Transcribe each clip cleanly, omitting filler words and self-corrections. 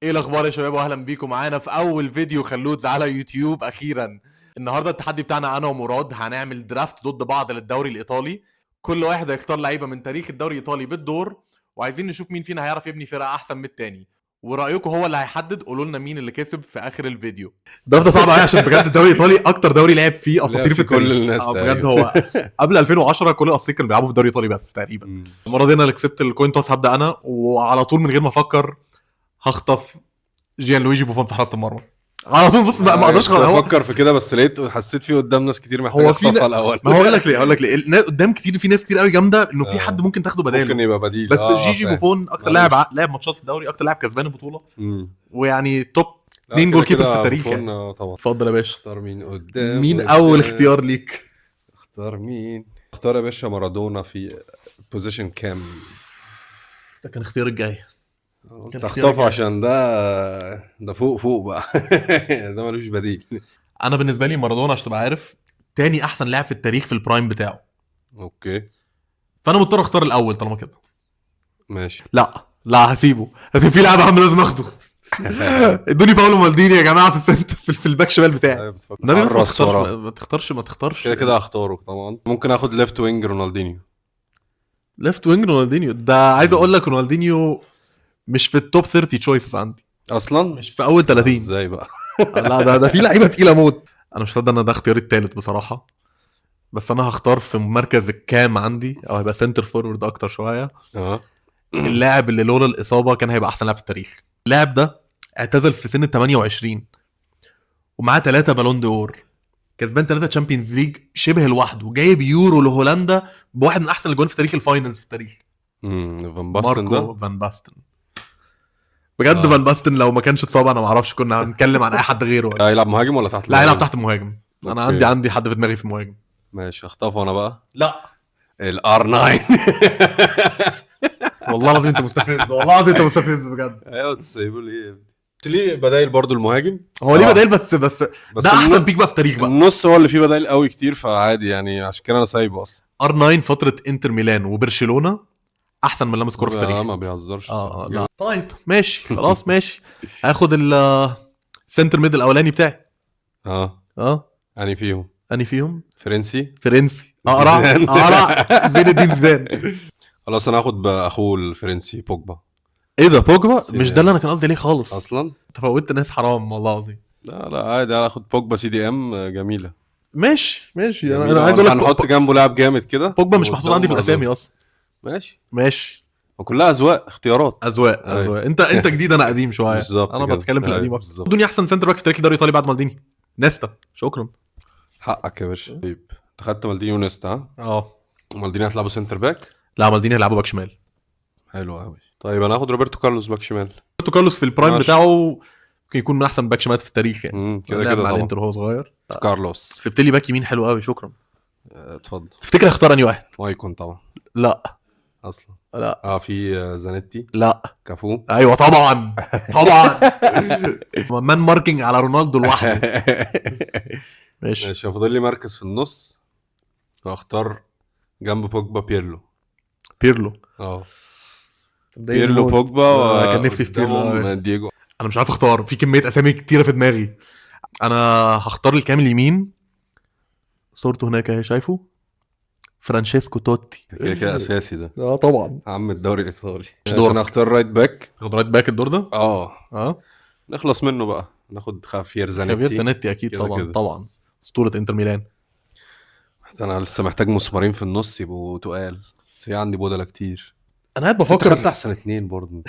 ايه الاخبار يا شباب، واهلا بيكم معانا في اول فيديو خلود على يوتيوب اخيرا. النهارده التحدي بتاعنا انا ومراد هنعمل درافت ضد بعض للدوري الايطالي. كل واحد هيختار لعيبه من تاريخ الدوري الايطالي بالدور، وعايزين نشوف مين فينا هيعرف يبني فرقه احسن من التاني. ورايكم هو اللي هيحدد. قولوا لنا مين اللي كسب في اخر الفيديو. الدرافت صعب قوي عشان بجد الدوري الايطالي اكتر دوري لعب فيه اساطير في التاريخ. كل الناس بجد هو قبل 2010 كل الاساطير كانوا بيلعبوا في الدوري الايطالي بس تقريبا. المره دي انا اللي كسبت الكوين توس، هبدا انا وعلى طول من غير ما افكر هخطف جيان لويجي بوفون في حراسه المرمى على طول. بص ما اقدرش افكر في كده، بس لقيت حسيت فيه قدام ناس كتير محتاجه اخطفها الاول. ما هقول لك ليه قدام كتير، في ناس كتير قوي جامده انه في حد ممكن تاخده بداله، ممكن يبقى بديل. بس جيجي بوفون اكتر لاعب لعب ماتشات في الدوري، اكتر لاعب كسبان البطوله، ويعني توب 2 جول كيبرز في التاريخ يعني. طبعا. اتفضل يا باشا، اختار مين قدام. مين اول اختيار ليك؟ اختار مين؟ اختار يا باشا مارادونا في بوزيشن كام؟ ده كان اختيار الجاي، تخطفه عشان ده فوق بقى. ده ملوش بديل. انا بالنسبه لي مارادونا عشان تبقى عارف تاني احسن لاعب في التاريخ في البرايم بتاعه. اوكي، فانا مضطر اختار الاول طالما كده. ماشي. لا هسيبه في لاعب اهم لازم اخده. ادوني باولو مالديني يا جماعه في السنتر في الباك شمال بتاعي. النبي ما تختارش كده هختاره طبعا. ممكن اخد ليفت وينج رونالدينيو. ليفت وينج رونالدينيو ده عايز اقول لك رونالدينيو مش في التوب 30 تشويسز عندي اصلا، مش في اول 30. ازاي بقى؟ لا ده في لعيبه تقيله موت. انا مش مصدق ان ده اختياري الثالث بصراحه، بس انا هختار في مركز الكام عندي، او هيبقى سنتر فورورد اكتر شويه. اللاعب اللي لولا الاصابه كان هيبقى احسن لاعب في التاريخ. اللاعب ده اعتزل في سن 28 ومعاه 3 بالون دور، كسبان 3 تشامبيونز ليج شبه لوحده، جايب يورو لهولندا بواحد من احسن الاجوان في تاريخ الفاينلز في التاريخ. فان باستن ماركو فان باستن. بجد فان باستن لو ما كانش اتصاب انا ما اعرفش كنا هنتكلم عن اي حد غيره. يلعب مهاجم ولا تحت؟ لا يلعب تحت المهاجم. انا عندي حد في دماغي في المهاجم. ماشي، اخطفه انا بقى. لا الار9. والله العظيم انت مستفز، والله العظيم انت مستفز بجد. ايوه تسيبوا ليه بدايل برضو المهاجم. هو ليه بدايل بس ده احسن بيك بقى في التاريخ بقى. النص هو اللي فيه بدايل قوي كتير، فعادي يعني، عشان كده انا سايبه اصلا. ار9 فتره انتر ميلان وبرشلونه احسن من لمس كوره في التاريخ. ما بيهزرش. لا طيب ماشي خلاص ماشي. هاخد السنتر ميد الاولاني بتاعي. اني فيهم فرنسي اقرع زين الدين زيدان. خلاص انا هاخد باخوه الفرنسي بوجبا. ايه ده بوجبا؟ مش ده اللي انا كان قصدي ليه خالص اصلا. انت فوتت ناس حرام والله العظيم. لا عادي، هاخد بوجبا CDM جميله. ماشي انا عايز اقول لك هنحط جنبه لاعب جامد كده. بوجبا مش محطوط عندي في الاسامي اصلا. ماشي وكلها اذواق، اختيارات اذواق. انت جديد انا قديم شويه. انا بتكلم في القديم اكتر. دوني احسن سنتر باك في تاريخ الدوري الايطالي بعد مالديني. نيستا. شكرا، حقك يا باشا. طيب انت خدت مالديني ونيستا. مالديني هتلعبه سنتر باك؟ لا مالديني هيلعبه باك شمال. حلو قوي. طيب انا هاخد روبرتو كارلوس باك شمال. روبرتو كارلوس في البرايم بتاعه ممكن يكون من احسن باك شمال في التاريخ يعني. كده مع الانتر وهو صغير. كارلوس سبت لي باك يمين حلو قوي. شكرا. اتفضل. تفتكر اختار انهي واحد؟ مايكون طبعا. لا اصلا. لا. في زانيتي. لا. كافو. ايوه طبعا. مان ماركينج على رونالدو لوحده. ماشي فاضل لي مركز في النص، واختار جنب بوجبا بيرلو. بوجبا. كان نفسي في بيرلو. دييجو. انا مش عارف اختار، في كميه اسامي كتيره في دماغي. انا هختار الكامل اليمين، صورته هناك اهي شايفه، فرانشيسكو توتي. كده اساسي ده. طبعا عم الدوري الايطالي. عشان اختار رايت باك. تاخد رايت باك الدور ده؟ نخلص منه بقى، ناخد خافير زانيتي اكيد طبعا اسطوره انتر ميلان. انا لسه محتاج مسمارين في النص يبقوا تقال، بس هي عندي بدله كتير. انا قاعد بفكر خدت احسن 2 برضه.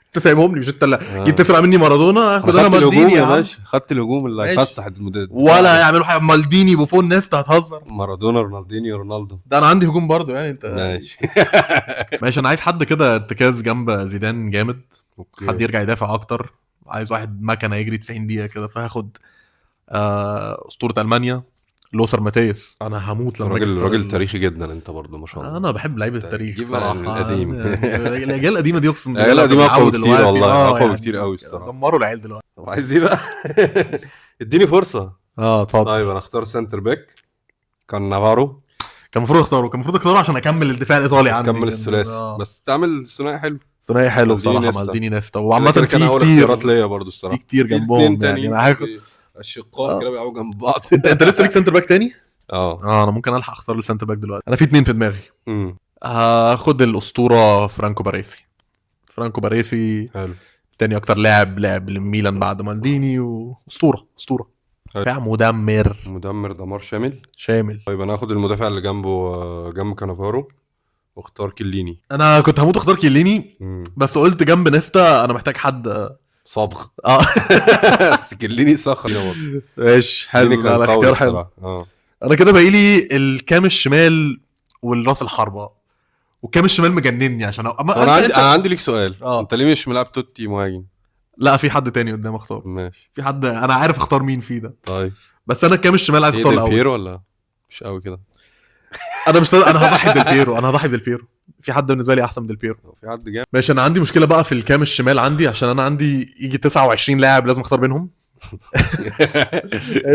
انت سايبهم لي، مش انت اللي جيت تسرق مني مارادونا. هاخد انا مالديني يا باشا. خدت الهجوم اللي هيفسح المدرب، ولا يعملوا حاجه. مالديني بوفون نيستا، هتهزر. مارادونا رونالدينيو رونالدو. ده انا عندي هجوم برضه يعني. انت ماشي. انا عايز حد كده ارتكاز جنب زيدان جامد. حد يرجع يدافع اكتر. عايز واحد مكنه يجري 90 دقيقه كده. فهاخد اسطوره المانيا لوثر ماتياس. انا هموت لما راجل تاريخي جدا انت برضه ما شاء الله. انا بحب لعيبه التاريخ بصراحه. القديم. الاجيال القديمه دي اقسم بالله القديمه اقوى كتير والله. اقوى كتير قوي الصراحه. دمروا العيال دلوقتي. طب عايز ايه بقى؟ اديني فرصه. اتفضل. طيب انا اختار سنتر باك. كان نافارو. كان المفروض اختاره عشان اكمل الدفاع الايطالي عندي. اكمل الثلاثي بس تعمل ثنائي حلو. ثنائي حلو مالديني بصراحه، نيستا. مالديني نيستا، كده وعامه كده كان في اول كتير، اختيارات ليا برضو في الصراحه. كتير في جنبهم اتنين يعني. انا تانيين هاخد اشقاء كده بيلعبوا جنب بعض. انت لسه ليك سنتر باك تاني؟ اه. انا ممكن الحق اختار السنتر باك دلوقتي. انا في اتنين في دماغي. امم هاخد الاسطوره فرانكو باريسي. فرانكو باريسي حلو. تاني اكتر لاعب للميلان بعد مالديني، واسطوره اسطوره. حلو. دفاع مدمر مدمر دمار شامل. شامل. طيب انا هاخد المدافع اللي جنبه جنب كانافارو، واختار كيليني. انا كنت هموت اختار كيليني، مم. بس قلت جنب نيستا انا محتاج حد. صادق. اه بس كيليني صخر يا برضه. ماشي كيليني حلو، كان لا قوي اختيار حلو. الصراحه. اه. انا كده باقي لي الكام الشمال والراس الحربة، والكام الشمال مجنني عشان اما انا عندي انا عندي ليك سؤال. اه. انت ليه مش ملعب توتي مهاجم؟ لا في حد تاني قدام اختار. ماشي. في حد انا عارف اختار مين فيه ده، طيب بس انا الكام الشمال عايز ايه اختار ديل الاول. بيرو ولا مش قوي كده؟ انا مش انا هضحي بديل بيرو، انا هضحي بديل بيرو. في حد بالنسبه لي احسن من ديل بيرو. لو في حد جامد. ماشي. انا عندي مشكله بقى في الكام الشمال عندي، عشان انا عندي يجي 29 لاعب لازم اختار بينهم.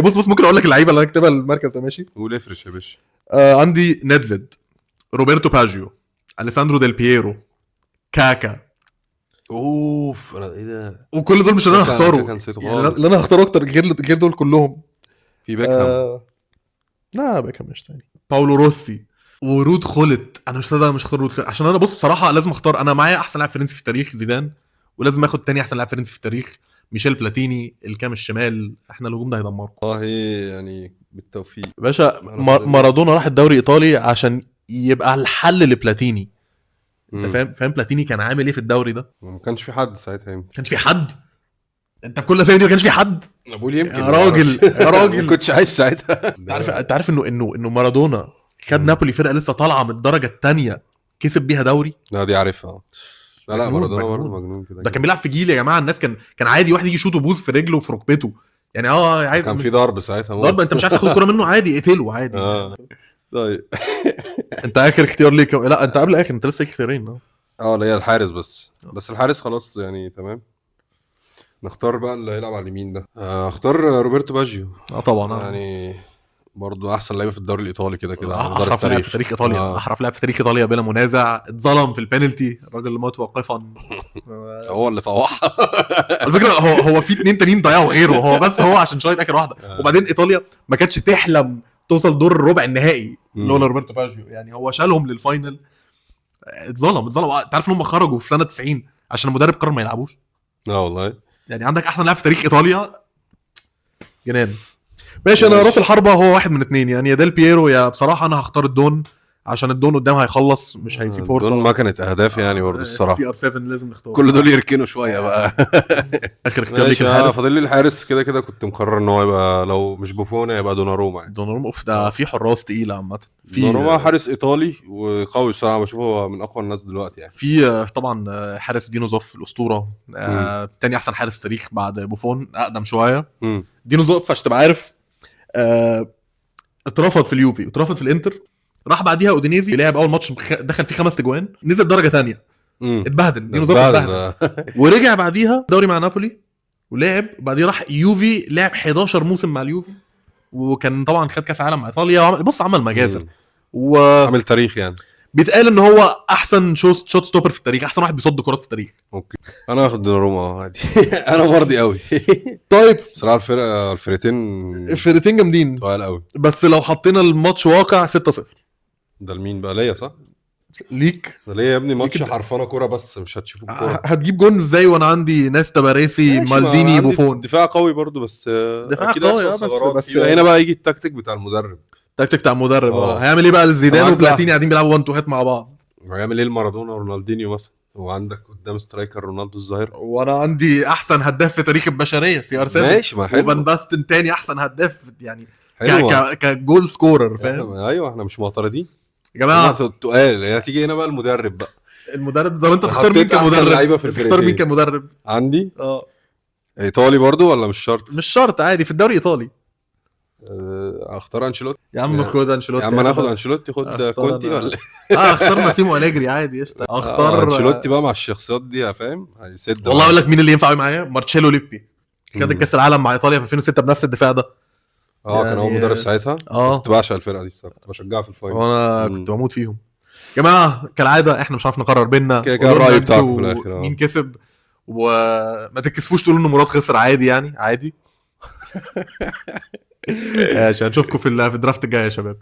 بص ممكن اقول لك اللعيبه اللي انا اكتبها المركز ده. ماشي. قول افرش يا باشا. عندي نيدفيد، روبرتو باجيو، اليساندرو ديل بييرو، كاكا. اوف انا ايه ده؟ وكل دول مش انا كاكا هختاره كان نسيته يعني، خالص. اللي انا هختاره اكتر غير دول كلهم. في بيكهام. لا بيكهام مش تاني. باولو روسي ورود خلت. انا مش هختار رود خلت، عشان انا بص بصراحه لازم اختار. انا معايا احسن لاعب فرنسي في التاريخ زيدان، ولازم اخد تاني احسن لاعب فرنسي في التاريخ ميشيل بلاتيني. الكام الشمال احنا الهجوم ده هيدمركم والله يعني بالتوفيق باشا. مارادونا راح الدوري الايطالي عشان يبقى الحل لبلاتيني. انت فاهم بلاتيني كان عامل ايه في الدوري ده؟ ما كانش في حد ساعتها. يمكن كانش في حد. انت بكل سنه دي ما كانش في حد. انا بقول يمكن يا راجل يا راجل. ما كنتش عايش ساعتها. انت عارف انه مارادونا خد نابولي فرقه لسه طالعه من الدرجه الثانيه، كسب بيها دوري. لا دي عارفها. لا مجنون، مارادونا مجنون. برضه مجنون كده. ده كان بيلعب في جيل يا جماعه. الناس كان عادي واحد يجي يشوطه بوز في رجله وفي ركبته يعني. عايز كان في ضرب ساعتها. ضرب، انت مش عارف تاخد الكوره منه عادي اقتله عادي. طيب انت اخر اختيار ليك؟ لا انت قبل اخر، انت لسه اختيارين. لا هي الحارس بس الحارس خلاص يعني تمام. نختار بقى اللي هيلعب على اليمين ده. اختار روبرتو باجيو. طبعا يعني برضو احسن لعيبه في الدوري الايطالي كده احرف لاعب في تاريخ ايطاليا. احرف لاعب في تاريخ ايطاليا بلا منازع. اتظلم في البينالتي، الراجل اللي موت واقفا. هو اللي طوحها. على فكره هو في اتنين تانيين ضيعوا غيره، هو بس هو عشان شايط اخر واحده. وبعدين ايطاليا ما كانتش تحلم توصل دور الربع النهائي لولا روبرتو باجيو يعني. هو شالهم للفاينل. اتظلم. انت عارف ان هم خرجوا في سنه 90 عشان المدرب قرر ما يلعبوش. لا والله. يعني عندك احسن لاعب في تاريخ ايطاليا، جنان. ماشي. انا راس الحربة هو واحد من اتنين يعني، يا ديل بييرو يا بصراحة انا هختار الدون، عشان الدون قدام هيخلص مش هيسيب فرصة. الدون ما كانت اهداف يعني برضه الصراحة. CR7 لازم نختار. كل دول يركنوا شوية بقى. اخر اختيار ليك الحارس. فاضل لي الحارس. كده كنت مقرر ان هو يبقى لو مش بوفون يبقى دوناروما يعني. دوناروما. اوف ده في حراس تقيلة عامة. دوناروما حارس ايطالي وقوي بصراحة، بشوفه من اقوى الناس دلوقتي يعني. في طبعا حارس دينو زوف الاسطورة. تاني احسن حارس في التاريخ بعد بوفون، اقدم شوية. دينو زوف عشان تبقى عارف اترفض في اليوفي واترفض في الانتر. راح بعديها اودينيزي، لعب اول ماتش دخل فيه 5 اجوان، نزل درجه ثانيه. اتبهدل دينو زوف، اتبهدل. ورجع بعديها دوري مع نابولي ولعب. بعدين راح يوفي، لعب 11 موسم مع اليوفي، وكان طبعا خد كاس عالم مع ايطاليا. بص عمل مجازر وعمل تاريخ يعني. بيتقال ان هو احسن شوت ستوبر في التاريخ، احسن واحد بيصد كرات في التاريخ. اوكي انا هاخد دوناروما عادي. انا مرضي قوي. طيب بصراحه الفرقتين جامدين طوال قوي. بس لو حطينا الماتش واقع 6-0 ده لمين بقى؟ ليا صح؟ ليك ليه يا ابني؟ ماتش حرفانه كوره بس مش هتشوفوا الكوره. هتجيب جون ازاي وانا عندي ناس تباريسي مالديني بوفون؟ دفاع قوي برضو بس دفاع قوي بس هنا بقى يجي التكتيك بتاع المدرب. التكتيك بتاع المدرب هيعمل ايه بقى؟ زيدان وبلاتيني قاعدين بيلعبوا 1 2 مع بعض. هيعمل ايه مارادونا ورونالدينيو مثلا؟ وعندك قدام سترايكر رونالدو الظاهر، وانا عندي احسن هداف في تاريخ البشريه CR7. ماشي ما حلو. وفان باستن تاني احسن هداف يعني كجول سكورر فاهم. ايوه احنا مش معترضين يا جماعه. التقال هتيجي هنا بقى المدرب بقى. المدرب ده انت تختار مين كمدرب؟ تختار مين كمدرب عندي؟ ايطالي برضو ولا مش شرط؟ مش شرط عادي في الدوري الايطالي. اختار انشيلوتي يا عم. خد انشيلوتي يا عم. انا اخد انشيلوتي. خد كونتي ولا اختار ماسيمو أليجري عادي قشطه. اختار انشيلوتي بقى مع الشخصيات دي فاهم هيسد. والله اقول لك مين اللي ينفع معايا؟ مارتشيلو ليبي، خد الكاس العالم مع ايطاليا في 2006 بنفس الدفاع ده. كان هو مدرب ساعتها. كنت بعشق الفرقه دي الصراحه، كنت بشجعها في الفاينل وانا كنت بموت فيهم. جماعه كالعاده احنا مش عارف نقرر بينا، كده كده قولوا لنا الرأي بتاعكم انتوا في الآخر. مين كسب، وما تتكسفوش تقولوا ان مراد خسر، عادي يعني عادي. عشان نشوفكم في الدرافت الجاي يا شباب.